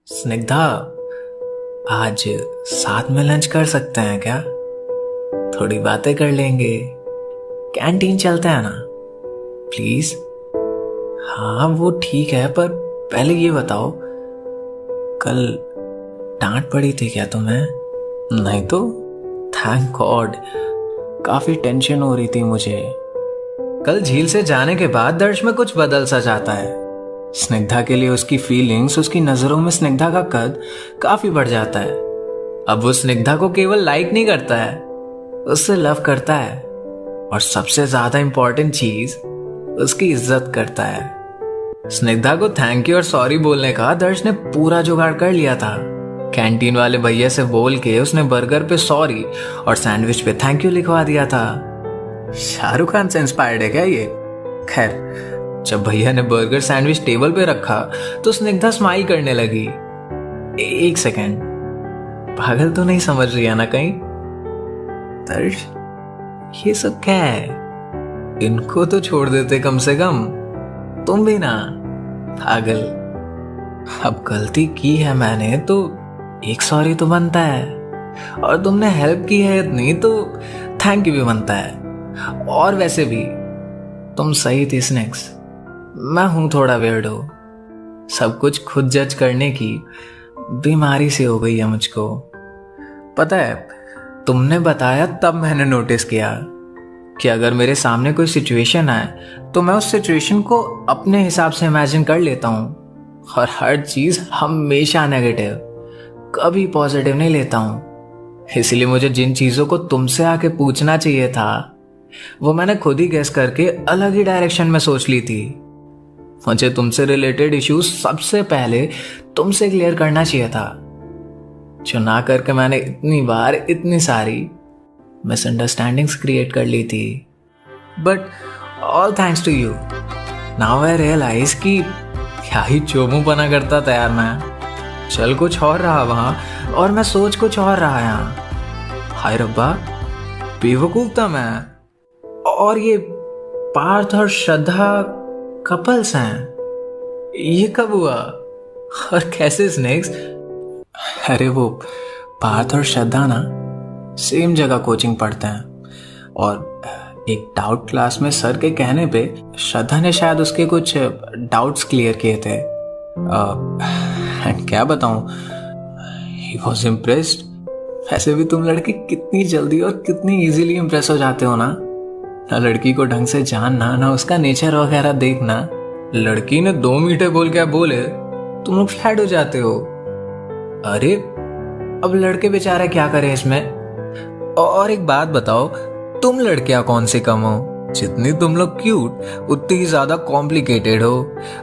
स्निग्धा, आज साथ में लंच कर सकते हैं क्या? थोड़ी बातें कर लेंगे। कैंटीन चलते हैं ना, प्लीज। हाँ वो ठीक है, पर पहले ये बताओ, कल डांट पड़ी थी क्या तुम्हें? नहीं तो थैंक गॉड। काफी टेंशन हो रही थी मुझे। कल झील से जाने के बाद दर्श में कुछ बदल सा जाता है। स्निग्धा के लिए उसकी फीलिंग्स, उसकी नजरों में स्निग्धा का कद काफी बढ़ जाता है। अब वो स्निग्धा को केवल लाइक नहीं करता है, उससे लव करता है, और सबसे ज्यादा इंपॉर्टेंट चीज, उसकी इज्जत करता है। स्निग्धा को थैंक यू और सॉरी बोलने का दर्श ने पूरा जुगाड़ कर लिया था। कैंटीन वाले भैया से बोल के उसने बर्गर पे सॉरी और सैंडविच पे थैंक यू लिखवा दिया था। शाहरुख खान से इंस्पायर्ड है क्या ये? खैर, जब भैया ने बर्गर सैंडविच टेबल पे रखा तो स्निग्धा स्माइल करने लगी। एक सेकेंड, पागल तो नहीं समझ रही है ना कहीं? दर्श, ये सब क्या है? इनको तो छोड़ देते कम से कम। तुम भी ना पागल। अब गलती की है मैंने तो एक सॉरी तो बनता है, और तुमने हेल्प की है इतनी तो थैंक यू भी बनता है। और वैसे भी तुम सही थी स्नेक्स, मैं हूं थोड़ा वियर्डो। सब कुछ खुद जज करने की बीमारी से हो गई है मुझको। पता है, तुमने बताया तब मैंने नोटिस किया कि अगर मेरे सामने कोई सिचुएशन आए तो मैं उस सिचुएशन को अपने हिसाब से इमेजिन कर लेता हूं, और हर चीज हमेशा नेगेटिव, कभी पॉजिटिव नहीं लेता हूं। इसलिए मुझे जिन चीजों को तुमसे आके पूछना चाहिए था वो मैंने खुद ही गेस करके अलग ही डायरेक्शन में सोच ली थी। मुझे तुमसे रिलेटेड इश्यूज सबसे पहले तुमसे क्लियर करना चाहिए था, जो ना करके मैंने इतनी बार इतनी सारी मिसअंडरस्टैंडिंग्स क्रिएट कर ली थी। But all thanks to you, now I realise कि क्या ही चोमूपना करता था यार मैं। चल कुछ और रहा वहां, और मैं सोच कुछ और रहा यहाँ। हाय रब्बा, बेवकूफ था मैं। और ये पार्थ और श्रद्धा कपल्स हैं, ये कब हुआ और कैसे स्नेक्स? अरे वो पार्थ और श्रद्धा ना सेम जगह कोचिंग पढ़ते हैं, और एक डाउट क्लास में सर के कहने पे श्रद्धा ने शायद उसके कुछ डाउट्स क्लियर किए थे। एंड क्या बताऊं, ही वॉज इम्प्रेस्ड। वैसे भी तुम लड़के कितनी जल्दी और कितनी इजीली इम्प्रेस हो जाते हो ना लड़की को ढंग से जानना, ना उसका नेचर वगैरह देखना। लड़की ने 2 मीठे बोल क्या बोले, तुम लोग फ्लैट हो जाते हो। अरे अब लड़के बेचारे क्या करें इसमें? और एक बात बताओ, तुम लड़कियां कौन सी कम हो? जितनी तुम लोग क्यूट उतनी ही ज्यादा कॉम्प्लिकेटेड हो।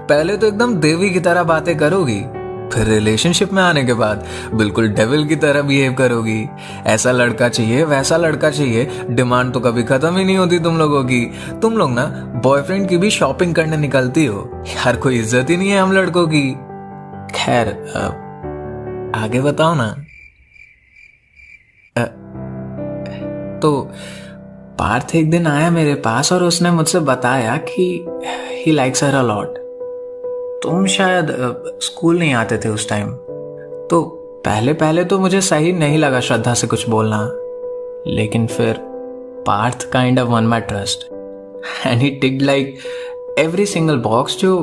पहले तो एकदम देवी की तरह बातें करोगी, फिर रिलेशनशिप में आने के बाद बिल्कुल डेविल की तरह बिहेव करोगी। ऐसा लड़का चाहिए, वैसा लड़का चाहिए, डिमांड तो कभी खत्म ही नहीं होती तुम लोगों की। तुम लोग ना बॉयफ्रेंड की भी शॉपिंग करने निकलती हो यार, कोई इज्जत ही नहीं है हम लड़कों की। खैर आगे बताओ ना। तो पार्थ एक दिन आया मेरे पास और उसने मुझसे बताया कि he likes her a lot. तुम शायद स्कूल नहीं आते थे उस टाइम, तो पहले पहले तो मुझे सही नहीं लगा श्रद्धा से कुछ बोलना, लेकिन फिर Parth kind of won my trust, and he ticked like every single box जो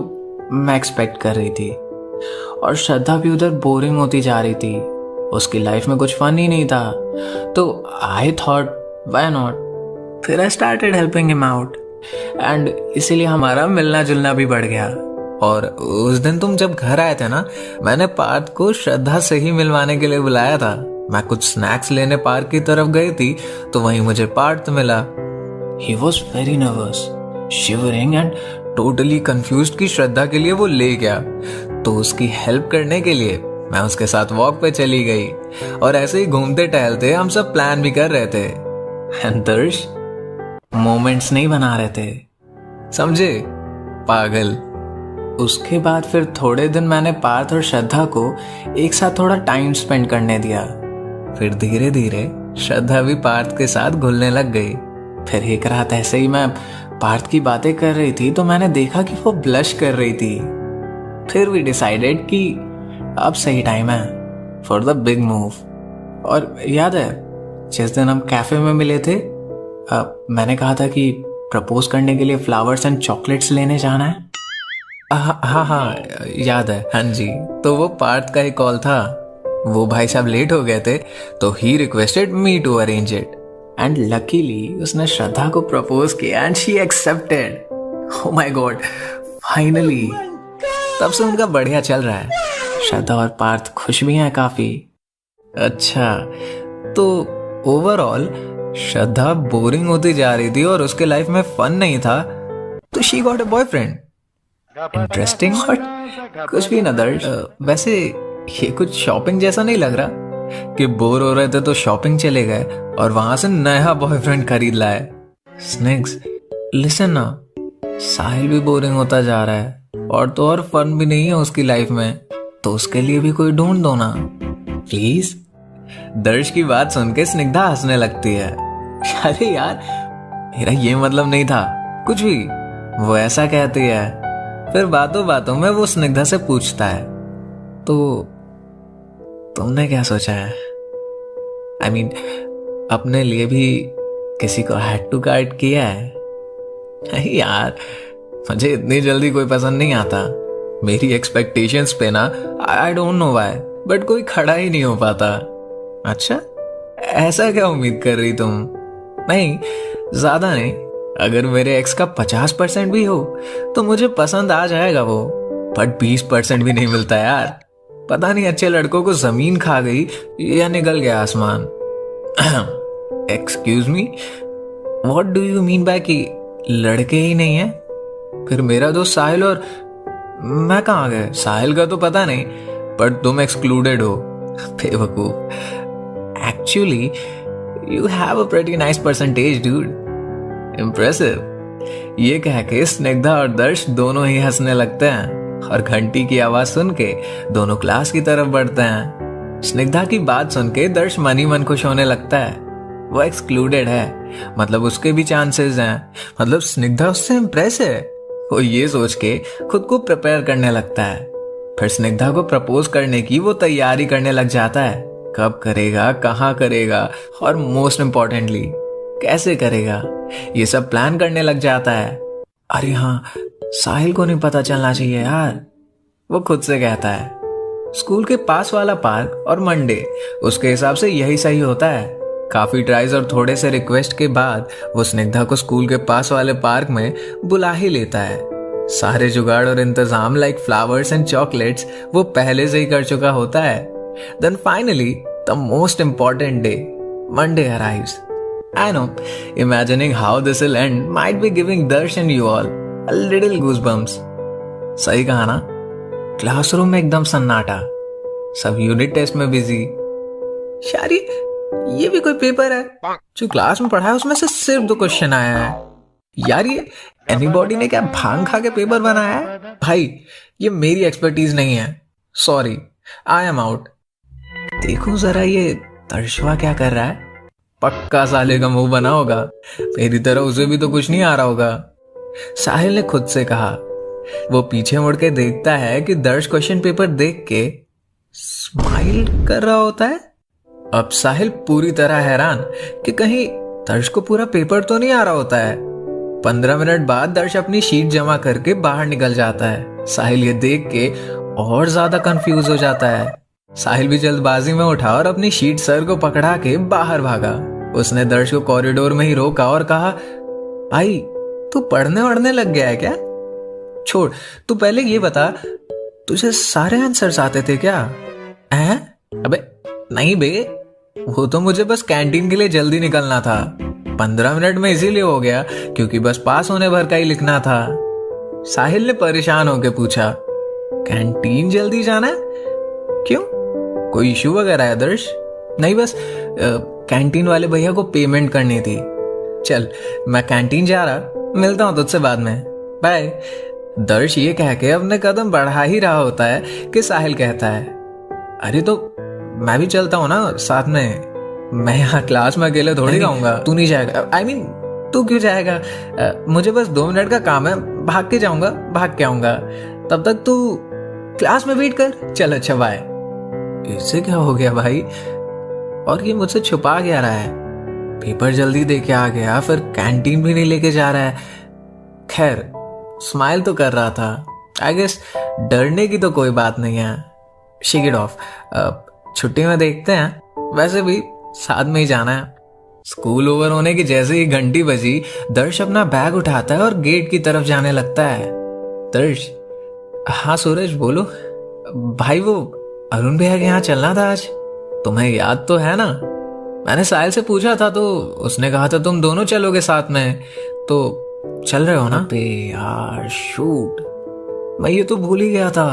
मैं एक्सपेक्ट कर रही थी। और श्रद्धा भी उधर बोरिंग होती जा रही थी, उसकी लाइफ में कुछ फन ही नहीं था। तो आई थॉट व्हाई नॉट, फिर I started helping him out, and इसीलिए हमारा मिलना जुलना भी बढ़ गया। और उस दिन तुम जब घर आए थे ना, मैंने पार्थ को श्रद्धा से ही मिलवाने के लिए बुलाया था। मैं कुछ स्नैक्स लेने पार्क की तरफ गई थी तो वहीं मुझे पार्थ मिला। He was very nervous, shivering and totally confused कि श्रद्धा के लिए वो ले गया। तो उसकी हेल्प करने के लिए मैं उसके साथ वॉक पे चली गई, और ऐसे ही घूमते टहलते हम सब प्लान भी कर रहे थे। एंड दर्श, मोमेंट्स नहीं बना रहे थे, समझे पागल। उसके बाद फिर थोड़े दिन मैंने पार्थ और श्रद्धा को एक साथ थोड़ा टाइम स्पेंड करने दिया। फिर धीरे धीरे श्रद्धा भी पार्थ के साथ घुलने लग गई। फिर एक रात ऐसे ही मैं पार्थ की बातें कर रही थी तो मैंने देखा कि वो ब्लश कर रही थी। फिर वी डिसाइडेड कि अब सही टाइम है फॉर द बिग मूव। और याद है जिस दिन हम कैफे में मिले थे, मैंने कहा था कि प्रपोज करने के लिए फ्लावर्स एंड चॉकलेट्स लेने जाना है। हाँ हाँ याद है, हाँ जी। तो वो पार्थ का ही कॉल था। वो भाई साहब लेट हो गए थे तो he requested me to arrange it and luckily उसने श्रद्धा को प्रपोज किया and she accepted. Oh my God, finally. तब से उनका बढ़िया चल रहा है। श्रद्धा और पार्थ खुश भी हैं काफी। अच्छा, तो ओवरऑल श्रद्धा बोरिंग होती जा रही थी और उसके लाइफ में फन नहीं था, तो she got a boyfriend. Interesting. और कुछ भी ना दर्श, वैसे ये कुछ शॉपिंग जैसा नहीं लग रहा कि बोर हो रहे थे तो शॉपिंग चले गए और वहां से नया बॉयफ्रेंड खरीद लाए। स्नेक्स लिसन ना, साहिल भी बोरिंग होता जा रहा है और तो और फन भी नहीं है उसकी लाइफ में, तो उसके लिए भी कोई ढूंढ दो ना प्लीज। दर्श की बात सुन के स्निग्धा हंसने लगती है। अरे यार मेरा ये मतलब नहीं था कुछ भी, वो ऐसा कहती है। फिर बातों बातों में वो स्निग्धा से पूछता है, तो तुमने क्या सोचा है? I mean, अपने लिए भी किसी को हैड टू कार्ड किया है? नहीं यार, मुझे इतनी जल्दी कोई पसंद नहीं आता। मेरी एक्सपेक्टेशंस पे ना I don't know why but कोई खड़ा ही नहीं हो पाता। अच्छा, ऐसा क्या उम्मीद कर रही तुम? नहीं, ज्यादा नहीं। अगर मेरे एक्स का 50% भी हो तो मुझे पसंद आ जाएगा वो, बट 20% भी नहीं मिलता यार। पता नहीं अच्छे लड़कों को जमीन खा गई या निकल गया आसमान। Excuse me, what do you mean by कि लड़के ही नहीं है? फिर मेरा दोस्त साहिल और मैं कहाँ गए? साहिल का तो पता नहीं, पर तुम एक्सक्लूडेड हो। बेवकूफ। Actually you have a pretty nice percentage dude. Impressive. ये कह के स्निग्धा और दर्श दोनों ही हंसने लगते हैं और घंटी की आवाज सुन के दोनों क्लास की तरफ बढ़ते हैं। स्निग्धा की बात सुन के दर्श मन ही मन खुश होने लगता है। वो एक्सक्लूडेड है, मतलब उसके भी चांसेस हैं, मतलब स्निग्धा उससे इम्प्रेस है। वो ये सोच के खुद को प्रिपेयर करने लगता है। फिर स्निग्धा को प्रपोज करने की वो तैयारी करने लग जाता है। कब करेगा, कहाँ करेगा और मोस्ट इम्पोर्टेंटली कैसे करेगा, ये सब प्लान करने लग जाता है। अरे हाँ, साहिल को नहीं पता चलना चाहिए यार, वो खुद से कहता है। स्कूल के पास वाला पार्क और मंडे उसके हिसाब से यही सही होता है। काफी ट्राइज और थोड़े से रिक्वेस्ट के बाद वो स्निग्धा को स्कूल के पास वाले पार्क में बुला ही लेता है। सारे जुगाड़ और इंतजाम लाइक फ्लावर्स एंड चॉकलेट्स वो पहले से ही कर चुका होता है। Then finally the most important day, Monday arrives. I know, imagining how this will end might be giving Darsh and you all a little goosebumps. सही कहा ना? क्लासरूम में एकदम सन्नाटा, सब यूनिट टेस्ट में बिजी। यार ये भी कोई पेपर है? जो क्लास में पढ़ा है उसमें से सिर्फ 2 क्वेश्चन आया है। यार ये एनीबॉडी ने क्या भांग खा के पेपर बनाया है? भाई ये मेरी एक्सपर्टीज नहीं है, सॉरी, आई एम आउट। देखो जरा ये दर्शवा क्या कर रहा है। पक्का साले का मुंह बना होगा, मेरी तरह उसे भी तो कुछ नहीं आ रहा होगा। साहिल ने खुद से कहा। वो पीछे मुड़ के देखता है कि दर्श क्वेश्चन पेपर देख के स्माइल कर रहा होता है। अब साहिल पूरी तरह हैरान कि कहीं दर्श को पूरा पेपर तो नहीं आ रहा होता है। 15 मिनट बाद दर्श अपनी शीट जमा करके बाहर निकल जाता है। साहिल ये देख के और ज्यादा कंफ्यूज हो जाता है। साहिल भी जल्दबाजी में उठा और अपनी शीट सर को पकड़ा के बाहर भागा। उसने दर्श को कॉरिडोर में ही रोका और कहा, भाई तू पढ़ने वढ़ने लग गया है क्या? छोड़, तू पहले ये बता, तुझे सारे आंसर्स आते थे क्या? हैं? अबे नहीं बे, वो तो मुझे बस कैंटीन के लिए जल्दी निकलना था। 15 मिनट में इसीलिए हो गया क्योंकि बस पास होने भर का ही लिखना था। साहिल ने परेशान होकर पूछा, कैंटीन जल्दी जाना है? क्यों, कोई इशू वगैरह है दर्श? नहीं, बस कैंटीन वाले भैया को पेमेंट करनी थी। चल मैं कैंटीन जा रहा, मिलता हूं तुझसे बाद में, बाय। दर्श ये कह के अपने कदम बढ़ा ही रहा होता है कि साहिल कहता है, अरे तो मैं भी चलता हूँ ना साथ में, मैं यहाँ क्लास में अकेले थोड़ी रहूंगा। तू नहीं जाएगा? आई मीन तू क्यों जाएगा? मुझे बस 2 मिनट का काम है, भाग के जाऊंगा, भाग के आऊंगा। तब तक तू क्लास में वेट कर। चल अच्छा बाय। इससे क्या हो गया भाई? और ये मुझसे छुपा क्या रहा है? पेपर जल्दी दे के आ गया, फिर कैंटीन भी नहीं लेके जा रहा है। खैर, स्माइल तो कर रहा था। आई गेस डरने की तो कोई बात नहीं है। Shake it of. छुट्टी में देखते हैं। वैसे भी साथ में ही जाना है। स्कूल ओवर होने की जैसे ही घंटी बजी, दर्श अपना बैग उठाता है और गेट की तरफ जाने लगता है। दर्श, हाँ सूरज बोलो। भाई वो अरुण भैया के यहाँ चलना था आज, तुम्हें याद तो है ना? मैंने साहिल से पूछा था तो उसने कहा था तुम दोनों चलोगे साथ में, तो चल रहे हो ना? बे यार शूट, मैं ये तो भूल ही गया था।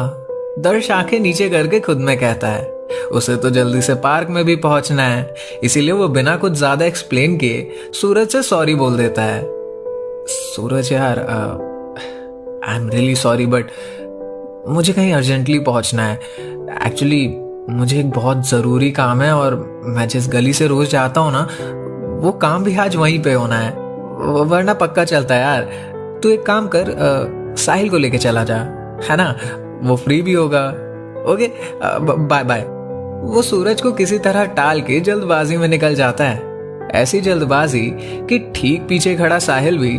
दर्श आंखें नीचे करके खुद में कहता है उसे तो जल्दी से पार्क में भी पहुंचना है, इसीलिए वो बिना कुछ ज्यादा एक्सप्लेन किए सूरज से सॉरी बोल देता है। सूरज यार, I am really sorry but मुझे कहीं अर्जेंटली पहुंचना है। एक्चुअली मुझे एक बहुत ज़रूरी काम है और मैं जिस गली से रोज जाता हूँ ना, वो काम भी आज वहीं पे होना है, वरना पक्का चलता है यार। तू एक काम कर, साहिल को लेके चला जा, है ना? वो फ्री भी होगा। Okay, bye bye. वो सूरज को किसी तरह टाल के जल्दबाजी में निकल जाता है। ऐसी जल्दबाजी कि ठीक पीछे खड़ा साहिल भी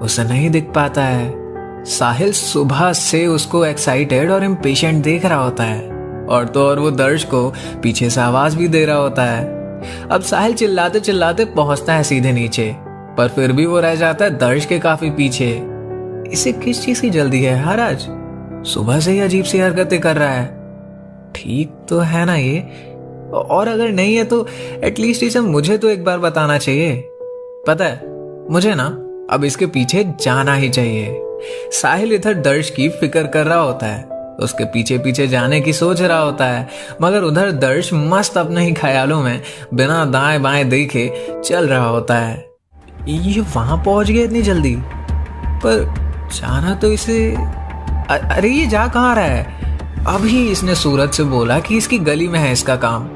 उसे नहीं दिख पाता है। साहिल सुबह से उसको एक्साइटेड और इम्पेशेंट देख रहा होता है, और तो और वो दर्श को पीछे से आवाज भी दे रहा होता है। अब साहिल चिल्लाते चिल्लाते पहुंचता है सीधे नीचे, पर फिर भी वो रह जाता है दर्श के काफी पीछे। इसे किस चीज की जल्दी है यार? आज सुबह से ही अजीब सी हरकतें कर रहा है। ठीक तो है ना ये? और अगर नहीं है तो एटलीस्ट इसे मुझे तो एक बार बताना चाहिए। पता है मुझे ना, अब इसके पीछे जाना ही चाहिए। साहिल इधर दर्श की फिक्र कर रहा होता है, उसके पीछे पीछे जाने की सोच रहा होता है, मगर उधर दर्श मस्त अपने ही ख्यालों में बिना दाएं बाएं देखे चल रहा होता है। ये वहां पहुंच गया इतनी जल्दी, पर जाना तो इसे अरे ये जा कहाँ रहा है? अभी इसने सूरज से बोला कि इसकी गली में है इसका काम,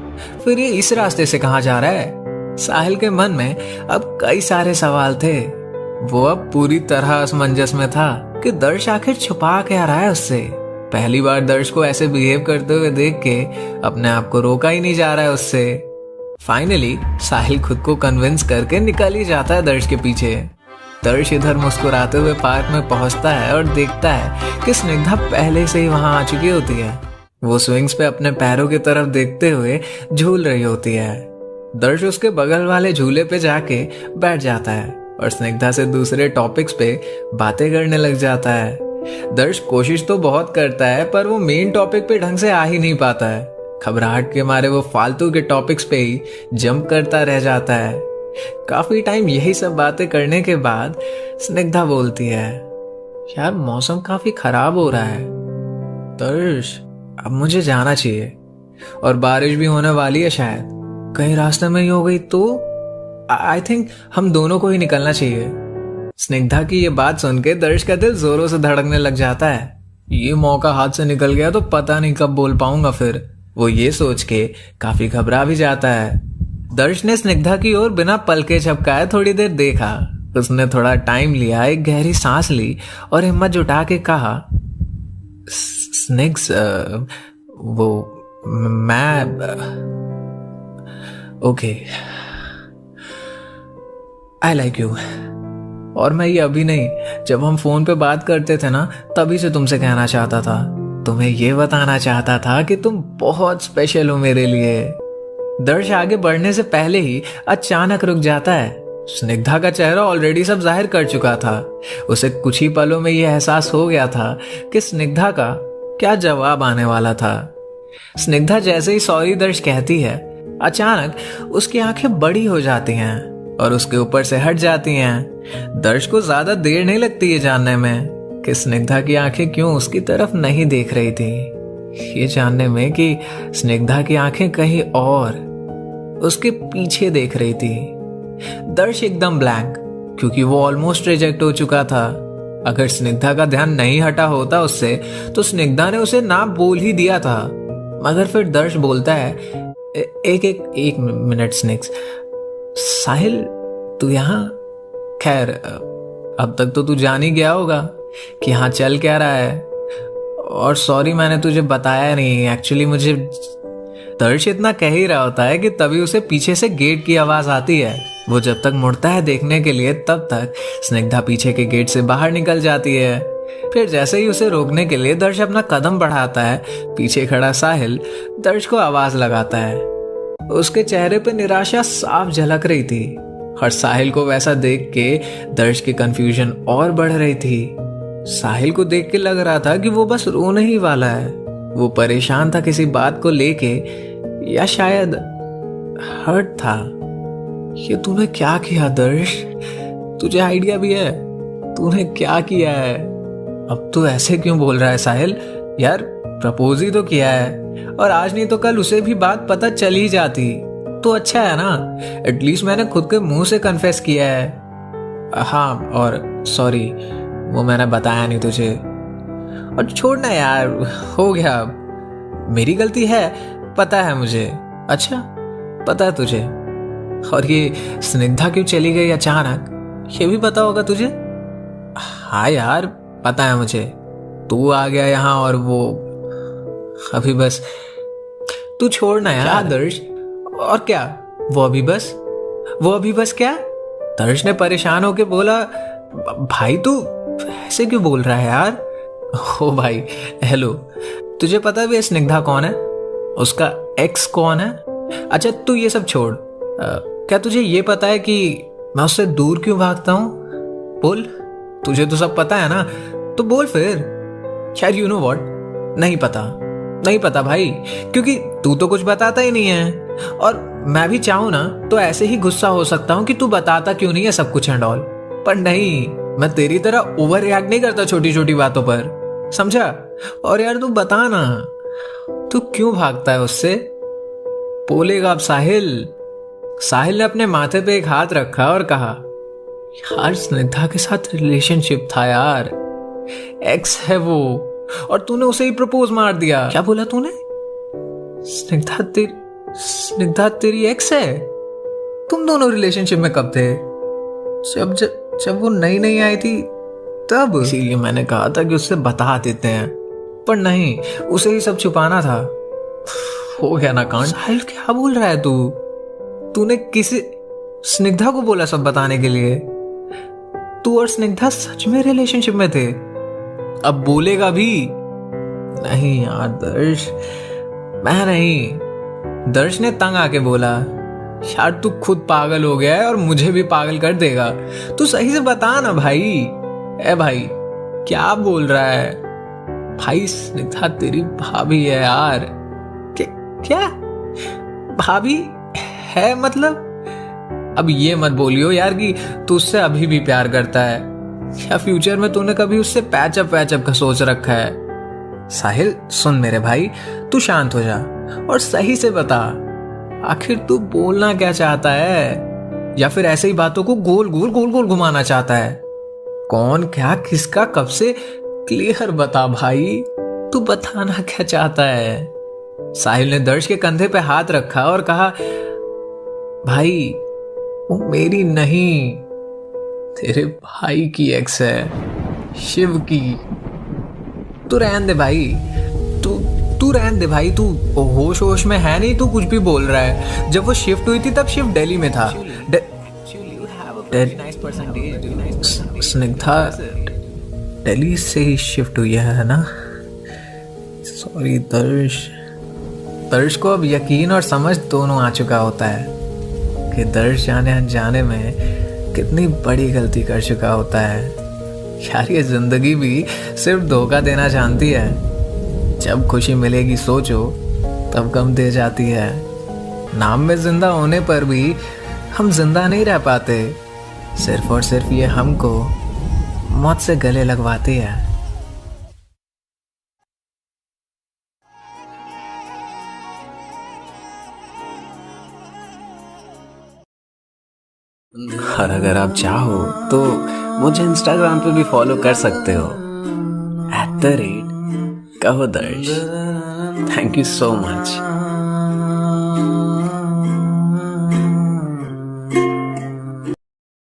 फिर ये इस रास्ते से कहाँ जा रहा है? साहिल के मन में अब कई सारे सवाल थे। वो अब पूरी तरह असमंजस में था कि दर्श आखिर छुपा क्या रहा है उससे। पहली बार दर्श को ऐसे बिहेव करते हुए देख के अपने आप को रोका ही नहीं जा रहा है उससे। फाइनली साहिल खुद को कन्विंस करके निकल ही जाता है दर्श के पीछे। दर्श इधर मुस्कुराते हुए पार्क में पहुंचता है और देखता है कि स्निग्धा पहले से ही वहां आ चुकी होती है। वो स्विंग्स पे अपने पैरों की तरफ देखते हुए झूल रही होती है। दर्श उसके बगल वाले झूले पे जाके बैठ जाता है और स्निग्धा से दूसरे टॉपिक्स पे बातें करने लग जाता है। दर्श कोशिश तो बहुत करता है, पर वो मेन टॉपिक पे ढंग से आ ही नहीं पाता है। घबराहट के मारे वो फालतू के टॉपिक्स पे ही जंप करता रह जाता है। काफी टाइम यही सब बातें करने के बाद स्निग्धा बोलती है, यार मौसम काफी खराब हो रहा है दर्श, अब मुझे जाना चाहिए, और बारिश भी होने वाली है शायद। कहीं रास्ते में ही हो गई तो आई थिंक हम दोनों को ही निकलना चाहिए। स्निग्धा की ये बात सुन के दर्श का दिल जोरों से धड़कने लग जाता है। ये मौका हाथ से निकल गया तो पता नहीं कब बोल पाऊंगा फिर। वो ये सोच के काफी घबरा भी जाता है। दर्श ने स्निग्धा की ओर बिना पलके झपकाए थोड़ी देर देखा। उसने थोड़ा टाइम लिया, एक गहरी सांस ली और हिम्मत जुटा के कहा, स्निग्स, वो मैं ओके, आई लाइक यू। और मैं ये अभी नहीं, जब हम फोन पे बात करते थे ना, तभी से तुमसे कहना चाहता था। तुम्हें ये बताना चाहता था कि तुम बहुत स्पेशल हो मेरे लिए। दर्श आगे बढ़ने से पहले ही अचानक रुक जाता है। स्निग्धा का चेहरा ऑलरेडी सब जाहिर कर चुका था। उसे कुछ ही पलों में यह एहसास हो गया था कि स्निग्धा का क्या जवाब आने वाला था। स्निग्धा जैसे ही सॉरी दर्श कहती है, अचानक उसकी आंखें बड़ी हो जाती हैं और उसके ऊपर से हट जाती हैं। दर्श को ज्यादा देर नहीं लगती ये जानने में कि स्निग्धा की आंखें क्यों उसकी तरफ नहीं देख रही थी। ये जानने में कि स्निग्धा की आंखें कहीं और उसके पीछे देख रही थी। दर्श एकदम ब्लैंक, क्योंकि वो ऑलमोस्ट रिजेक्ट हो चुका था। अगर स्निग्धा का ध्यान नहीं हटा होता उससे, तो स्निग्धा ने उसे ना बोल ही दिया था। मगर फिर दर्श बोलता है, एक मिनट स्निग्स, साहिल तू यहाँ? खैर अब तक तो तू जान ही गया होगा कि यहाँ चल क्या रहा है, और सॉरी मैंने तुझे बताया नहीं, एक्चुअली मुझे दर्श इतना कह ही रहा होता है कि तभी उसे पीछे से गेट की आवाज आती है। वो जब तक मुड़ता है देखने के लिए तब तक स्निग्धा पीछे के गेट से बाहर निकल जाती है। फिर जैसे ही उसे रोकने के लिए दर्श अपना कदम बढ़ाता है, पीछे खड़ा साहिल दर्श को आवाज लगाता है। उसके चेहरे पे निराशा साफ झलक रही थी और साहिल को वैसा देख के दर्श की कंफ्यूजन और बढ़ रही थी। साहिल को देख के लग रहा था कि वो बस रोने ही वाला है। वो परेशान था किसी बात को लेके या शायद हर्ट था। ये तूने क्या किया दर्श? तुझे आइडिया भी है तूने क्या किया है? अब तू ऐसे क्यों बोल रहा है साहिल? यार प्रपोज ही तो किया है और आज नहीं तो कल उसे भी बात पता चल ही जाती तो अच्छा है ना। एटलीस्ट मैंने खुद के मुंह से कन्फेस किया है। हाँ और सॉरी वो मैंने बताया नहीं तुझे। और छोड़ना यार, हो गया अब, मेरी गलती है, पता है मुझे। अच्छा पता है तुझे? और ये स्निग्धा क्यों चली गई अचानक, ये भी पता होगा तुझे? हाँ यार पता है मुझे। तू आ गया यहाँ और वो अभी बस। तू छोड़ना यार दर्श। और क्या वो अभी बस क्या? दर्श ने परेशान होके बोला। भाई तू ऐसे क्यों बोल रहा है यार? ओ भाई हेलो, तुझे पता भी है स्निग्धा कौन है? उसका एक्स कौन है? अच्छा तू ये सब छोड़, क्या तुझे ये पता है कि मैं उससे दूर क्यों भागता हूँ? बोल, तुझे तो सब पता है ना, तो बोल फिर। यार यू नो व्हाट, नहीं पता भाई, क्योंकि तू तो कुछ बताता ही नहीं है और मैं भी चाहूँ ना तो ऐसे ही गुस्सा हो सकता हूँ कि तू बताता क्यों नहीं है सब कुछ एंड ऑल। पर नहीं, मैं तेरी तरह ओवर रिएक्ट नहीं करता छोटी छोटी बातों पर, समझा? और यार तू बता ना, तू क्यों भागता है उससे? बोलेगा अब साहिल। साहिल ने अपने माथे पे एक हाथ रखा और कहा, यार स्निग्धा के साथ रिलेशनशिप था यार, एक्स है वो, और तूने उसे ही प्रपोज मार दिया। क्या बोला तूने? स्निग्धा तेरी एक्स है? तुम दोनों रिलेशनशिप में कब थे? जब वो नई आई थी तब। इसीलिए मैंने कहा था कि उससे बता देते हैं, पर नहीं, उसे ही सब छुपाना था। हो गया ना कांड। साहिल क्या बोल रहा है तू? तूने किसी स्निग्धा को बोला सब बताने के लिए? तू और स्निग्धा सच में रिलेशनशिप में थे? अब बोलेगा भी? नहीं यार दर्श, मैं नहीं। दर्श ने तंग आके बोला, यार तू खुद पागल हो गया है और मुझे भी पागल कर देगा। तू सही से बता ना भाई। ए भाई क्या बोल रहा है? भाई स्निग्धा तेरी भाभी है यार। क्या भाभी है मतलब? अब ये मत बोलियो यार कि तू उससे अभी भी प्यार करता है या फ्यूचर में तूने कभी उससे पैचअप का सोच रखा है। साहिल सुन मेरे भाई, तू शांत हो जा और सही से बता, आखिर तू बोलना क्या चाहता है? या फिर ऐसे ही बातों को गोल गोल घुमाना चाहता है? कौन क्या किसका कब से, क्लियर बता भाई, तू बताना क्या चाहता है? साहिल ने दर्श के कंधे पे हाथ रखा और कहा, भाई वो मेरी नहीं, तेरे भाई की एक्स है, शिव की। तू रहने दे भाई, तू रहने दे भाई, तू होश में है नहीं, तू कुछ भी बोल रहा है। जब वो शिफ्ट हुई थी तब शिव दिल्ली में था। स्निग्धा दिल्ली से ही शिफ्ट हुई है ना? सॉरी दर्श को अब यकीन और समझ दोनों आ चुका होता है कि दर्श जाने अनजाने में कितनी बड़ी गलती कर चुका होता है। यार ये जिंदगी भी सिर्फ धोखा देना जानती है। जब खुशी मिलेगी सोचो तब गम दे जाती है। नाम में जिंदा होने पर भी हम जिंदा नहीं रह पाते, सिर्फ और सिर्फ ये हमको मौत से गले लगवाती है। और अगर आप चाहो तो मुझे इंस्टाग्राम पे भी फॉलो कर सकते हो, @कहो दर्श। Thank you so much.